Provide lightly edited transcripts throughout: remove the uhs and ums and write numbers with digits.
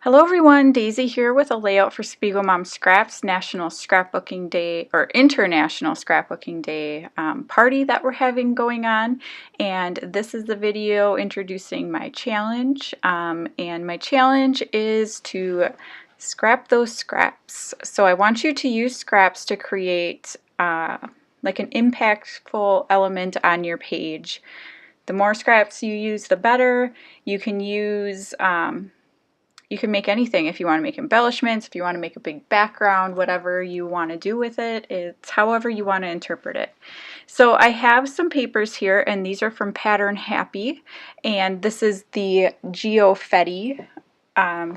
Hello everyone, Daisy here with a layout for SpiegelMom Scraps National Scrapbooking Day or International Scrapbooking Day party that we're having going on. And this is the video introducing my challenge. And my challenge is to scrap those scraps. So I want you to use scraps to create like an impactful element on your page. The more scraps you use, the better. You can use you can make anything if you want to make embellishments, if you want to make a big background, whatever you want to do with it. It's however you want to interpret it. So I have some papers here, and these are from Pattern Happy, and this is the Geofetti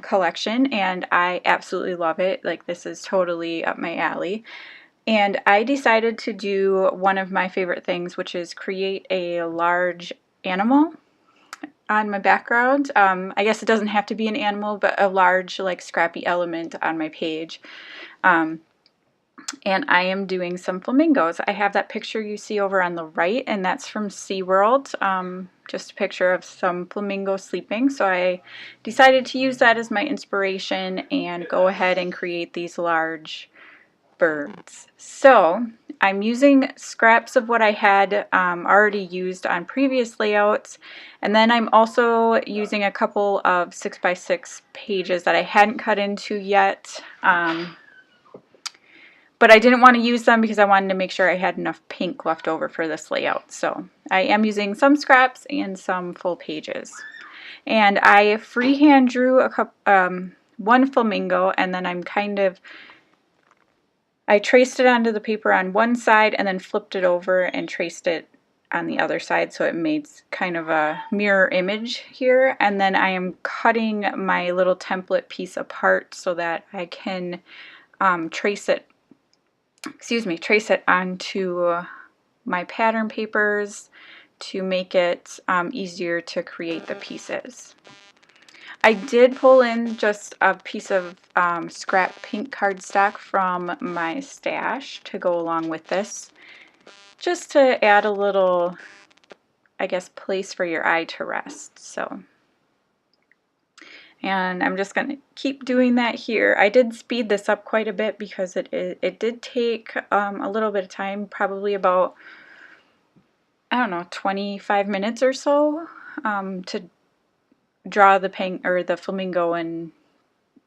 collection, and I absolutely love it. Like, this is totally up my alley. And I decided to do one of my favorite things, which is create a large animal on my background. I guess it doesn't have to be an animal, but a large, like, scrappy element on my page. And I am doing some flamingos. I have that picture you see over on the right, and that's from SeaWorld. Just a picture of some flamingos sleeping. So I decided to use that as my inspiration and go ahead and create these large birds. So I'm using scraps of what I had already used on previous layouts, and then I'm also using a couple of 6x6 pages that I hadn't cut into yet, but I didn't want to use them because I wanted to make sure I had enough pink left over for this layout. So I am using some scraps and some full pages. And I freehand drew a couple, one flamingo, and then I traced it onto the paper on one side and then flipped it over and traced it on the other side, so it made kind of a mirror image here. And then I am cutting my little template piece apart so that I can trace it onto my pattern papers to make it easier to create the pieces. I did pull in just a piece of scrap pink cardstock from my stash to go along with this, just to add a little, I guess, place for your eye to rest. So, and I'm just going to keep doing that here. I did speed this up quite a bit because it did take a little bit of time, probably about, I don't know, 25 minutes or so to draw the flamingo and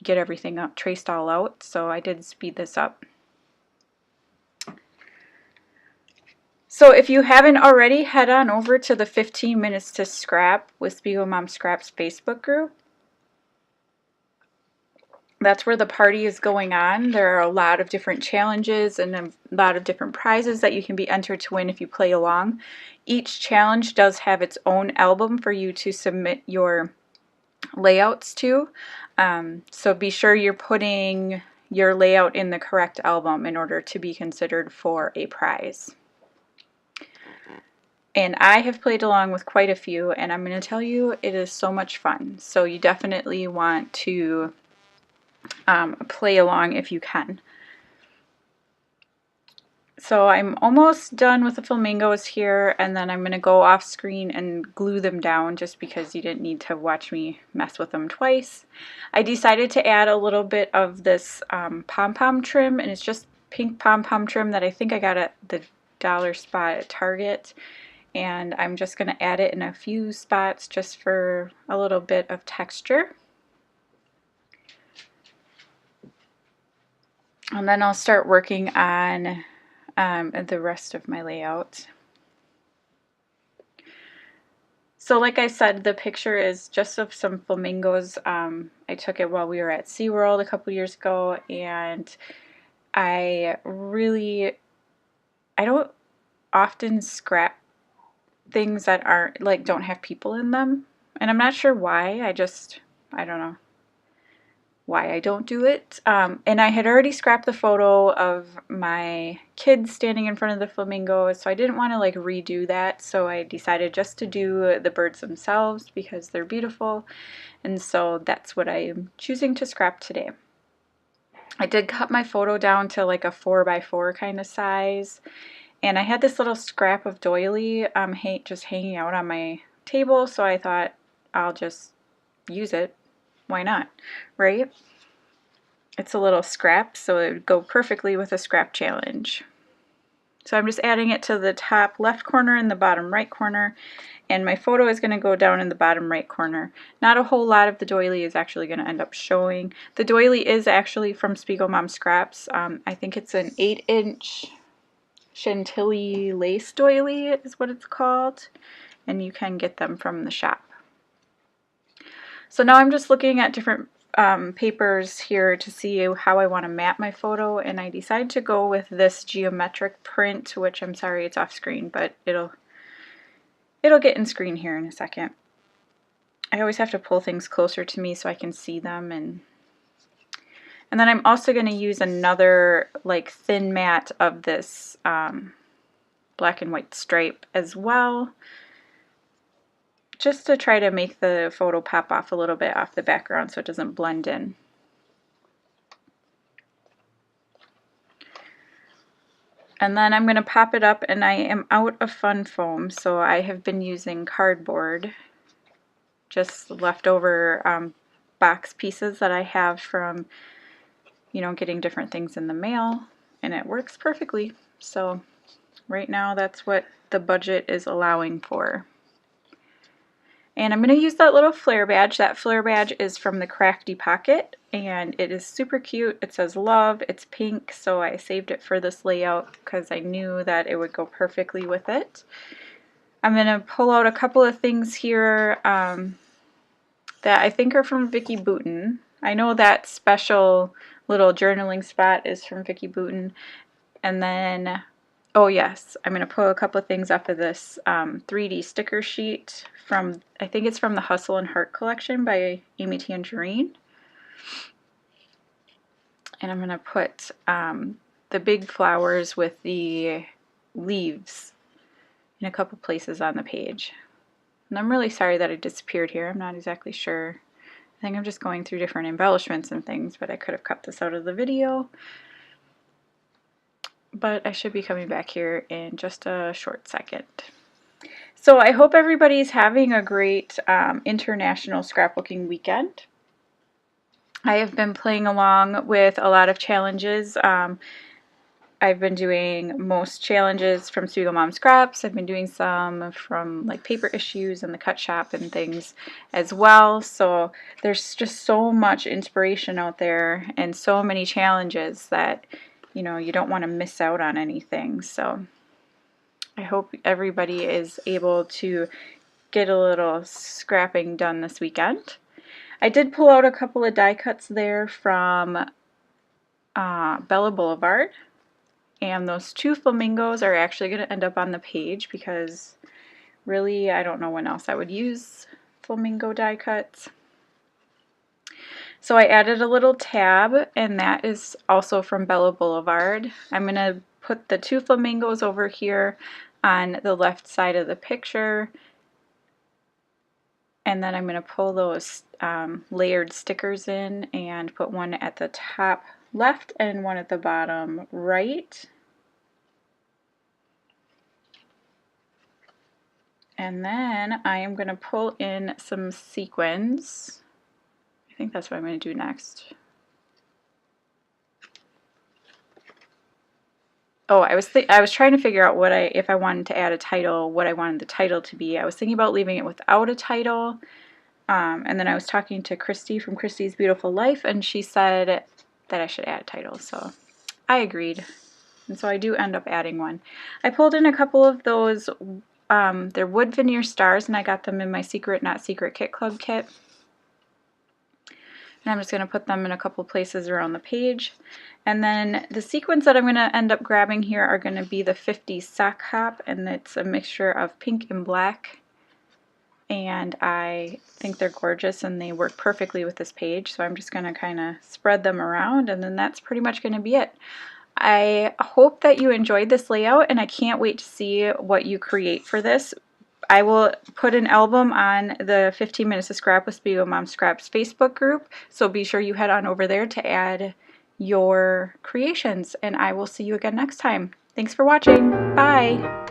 get everything up, traced all out. So I did speed this up. So if you haven't already, head on over to the 15 Minutes to Scrap with SpiegelMom Scraps Facebook group. That's where the party is going on. There are a lot of different challenges and a lot of different prizes that you can be entered to win if you play along. Each challenge does have its own album for you to submit your layouts to. So be sure you're putting your layout in the correct album in order to be considered for a prize. And I have played along with quite a few, and I'm going to tell you, it is so much fun. So you definitely want to play along if you can. So I'm almost done with the flamingos here, and then I'm going to go off screen and glue them down just because you didn't need to watch me mess with them twice. I decided to add a little bit of this pom-pom trim, and it's just pink pom-pom trim that I think I got at the dollar spot at Target. And I'm just going to add it in a few spots just for a little bit of texture. And then I'll start working on the rest of my layout. So like I said, the picture is just of some flamingos. I took it while we were at SeaWorld a couple years ago, and I don't often scrap things that aren't, like, don't have people in them, and I'm not sure why. I don't know why I don't do it. And I had already scrapped the photo of my kids standing in front of the flamingos, so I didn't want to like redo that, so I decided just to do the birds themselves because they're beautiful, and so that's what I am choosing to scrap today. I did cut my photo down to like a 4x4 kind of size, and I had this little scrap of doily just hanging out on my table, so I thought I'll just use it. why not, right? It's a little scrap, so it would go perfectly with a scrap challenge. So I'm just adding it to the top left corner and the bottom right corner, and my photo is going to go down in the bottom right corner. Not a whole lot of the doily is actually going to end up showing. The doily is actually from SpiegelMom Scraps. I think it's an 8-inch Chantilly lace doily is what it's called, and you can get them from the shop. So now I'm just looking at different papers here to see how I want to map my photo, and I decided to go with this geometric print, which I'm sorry it's off screen, but it'll get in screen here in a second. I always have to pull things closer to me so I can see them, and then I'm also going to use another like thin mat of this black and white stripe as well, just to try to make the photo pop off a little bit off the background so it doesn't blend in. And then I'm going to pop it up, and I am out of fun foam, so I have been using cardboard, just leftover box pieces that I have from, you know, getting different things in the mail, and it works perfectly. So right now that's what the budget is allowing for. And I'm going to use that little flare badge. That flare badge is from the Crafty Pocket, and it is super cute. It says love, it's pink, so I saved it for this layout because I knew that it would go perfectly with it. I'm going to pull out a couple of things here that I think are from Vicki Boutin. I know that special little journaling spot is from Vicki Boutin. And then, oh yes, I'm going to pull a couple of things off of this 3D sticker sheet from, I think it's from the Hustle and Heart collection by Amy Tangerine. And I'm going to put the big flowers with the leaves in a couple places on the page. And I'm really sorry that it disappeared here. I'm not exactly sure. I think I'm just going through different embellishments and things, but I could have cut this out of the video. But I should be coming back here in just a short second. So I hope everybody's having a great International Scrapbooking weekend. I have been playing along with a lot of challenges. I've been doing most challenges from SpiegelMom Scraps. I've been doing some from like Paper Issues and the Cut Shop and things as well. So there's just so much inspiration out there and so many challenges that, you know, you don't want to miss out on anything. So I hope everybody is able to get a little scrapping done this weekend. I did pull out a couple of die cuts there from Bella Boulevard. And those two flamingos are actually going to end up on the page because really I don't know when else I would use flamingo die cuts. So I added a little tab, and that is also from Bella Boulevard. I'm going to put the two flamingos over here on the left side of the picture, and then I'm going to pull those layered stickers in and put one at the top left and one at the bottom right. And then I am going to pull in some sequins. I think that's what I'm going to do next. Oh, I was trying to figure out if I wanted to add a title, what I wanted the title to be. I was thinking about leaving it without a title. And then I was talking to Christy from Christy's Beautiful Life, and she said that I should add a title. So I agreed. And so I do end up adding one. I pulled in a couple of those, they're wood veneer stars, and I got them in my Secret Not Secret Kit Club kit. And I'm just going to put them in a couple places around the page. And then the sequins that I'm going to end up grabbing here are going to be the 50s sock hop, and it's a mixture of pink and black. And I think they're gorgeous and they work perfectly with this page, so I'm just going to kind of spread them around, and then that's pretty much going to be it. I hope that you enjoyed this layout, and I can't wait to see what you create for this. I will put an album on the 15 Minutes of Scrap with SpiegelMom Scraps Facebook group, so be sure you head on over there to add your creations, and I will see you again next time. Thanks for watching. Bye!